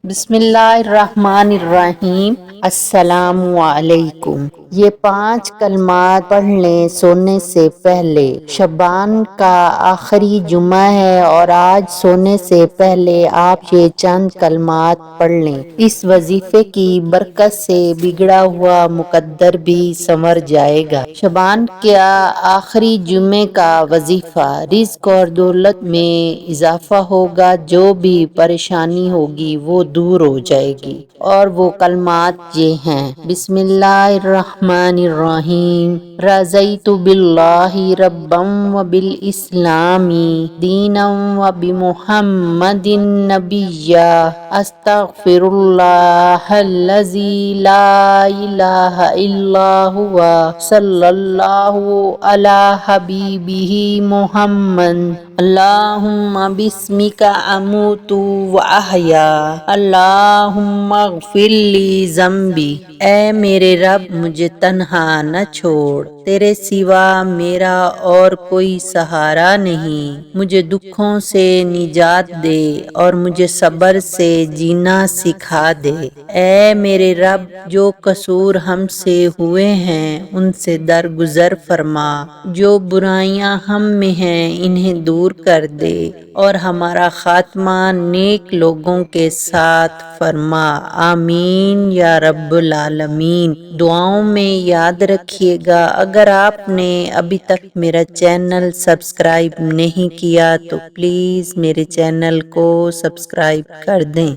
بسم اللہ الرحمن الرحیم۔ السلام علیکم۔ یہ 5 کلمات پڑھ لیں سونے سے پہلے۔ شعبان کا آخری جمعہ ہے اور آج سونے سے پہلے آپ یہ چند کلمات پڑھ لیں۔ اس وظیفے کی برکت سے بگڑا ہوا مقدر بھی سنور جائے گا۔ شعبان کا آخری جمعے کا وظیفہ، رزق اور دولت میں اضافہ ہوگا، جو بھی پریشانی ہوگی وہ دور ہو جائے گی، اور وہ کلمات یہ ہیں: بسم اللہ الرحمن الرحیم، رضیت باللہ ربا وبالاسلام دینا وبمحمد نبیا، استغفر اللہ الذی لا الہ الا هو، صلی اللہ علی حبیبہ محمد، اللہم باسمک اموت واحیا، اللہم اغفر لی ذنبی۔ اے میرے رب، مجھے تنہا نہ چھوڑ، تیرے سوا میرا اور کوئی سہارا نہیں۔ مجھے دکھوں سے نجات دے اور مجھے صبر سے جینا سکھا دے۔ اے میرے رب، جو قصور ہم سے ہوئے ہیں ان سے درگزر فرما، جو برائیاں ہم میں ہیں انہیں دور کر دے، اور ہمارا خاتمہ نیک لوگوں کے ساتھ فرما، آمین یا رب العالمین۔ دعاؤں میں یاد رکھیے گا، اگر آپ نے ابھی تک میرا چینل سبسکرائب نہیں کیا تو پلیز میرے چینل کو سبسکرائب کر دیں۔